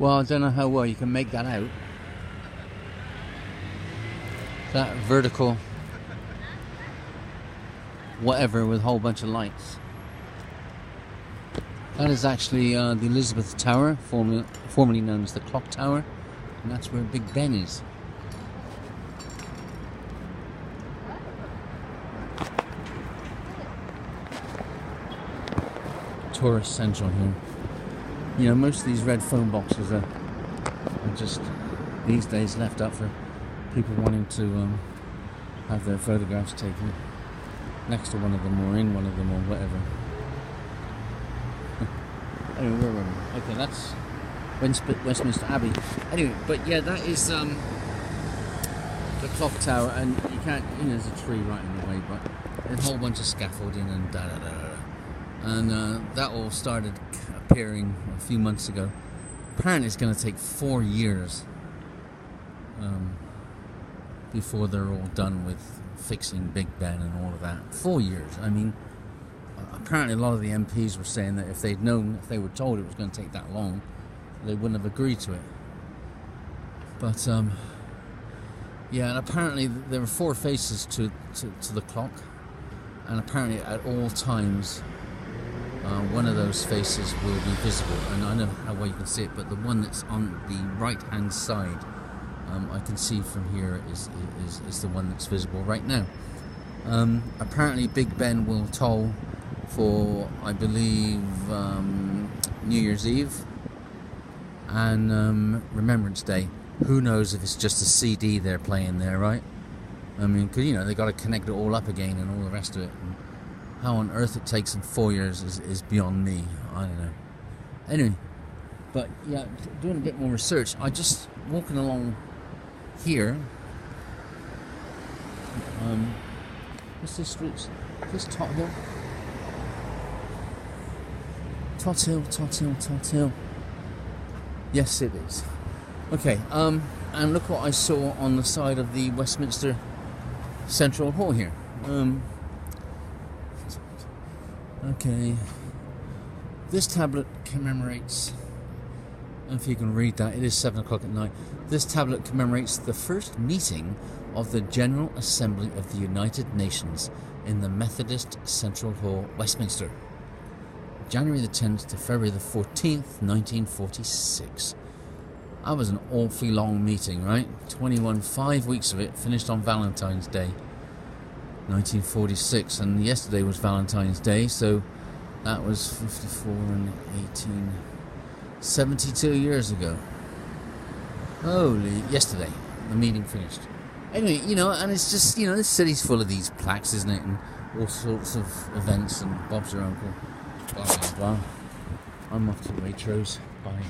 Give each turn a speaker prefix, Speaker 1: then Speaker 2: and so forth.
Speaker 1: Well, I don't know how well you can make that out. That vertical whatever with a whole bunch of lights. That is actually the Elizabeth Tower, formerly known as the Clock Tower, and that's where Big Ben is. Tourist central here. You know, most of these red phone boxes are just these days left up for people wanting to have their photographs taken next to one of them or in one of them or whatever. Anyway, where were we? Okay, that's Westminster Abbey. Anyway, but yeah, that is the clock tower, and you can't, you know, there's a tree right in the way, but there's a whole bunch of scaffolding and and that all started appearing a few months ago. Apparently it's going to take 4 years before they're all done with fixing Big Ben and all of that. 4 years. I mean, apparently a lot of the MPs were saying that if they'd known, if they were told it was going to take that long, they wouldn't have agreed to it. But yeah, and apparently there were 4 faces to the clock, and apparently at all times one of those faces will be visible, and I don't know how well you can see it, but the one that's on the right hand side, I can see from here is the one that's visible right now. Apparently Big Ben will toll for, I believe, New Year's Eve and Remembrance Day. Who knows if it's just a CD they're playing there, right? I mean, because, you know, they got to connect it all up again and all the rest of it. And how on earth it takes them 4 years is beyond me. I don't know. Anyway, but yeah, doing a bit more research. I just walking along here. What's this street? This Tot Hill? Tot Hill. Yes, it is. Okay, and look what I saw on the side of the Westminster Central Hall here. Okay, this tablet commemorates, I don't know if you can read that, it is 7 o'clock at night. This tablet commemorates the first meeting of the General Assembly of the United Nations in the Methodist Central Hall, Westminster, January the 10th to February the 14th, 1946. That was an awfully long meeting, right? 5 weeks of it, finished on Valentine's Day, 1946, and yesterday was Valentine's Day, so that was 54 and 18, 72 years ago. Holy, yesterday, the meeting finished. Anyway, you know, and it's just, you know, this city's full of these plaques, isn't it? And all sorts of events, and Bob's your uncle, blah, blah, blah. I'm off to Waitrose. Bye.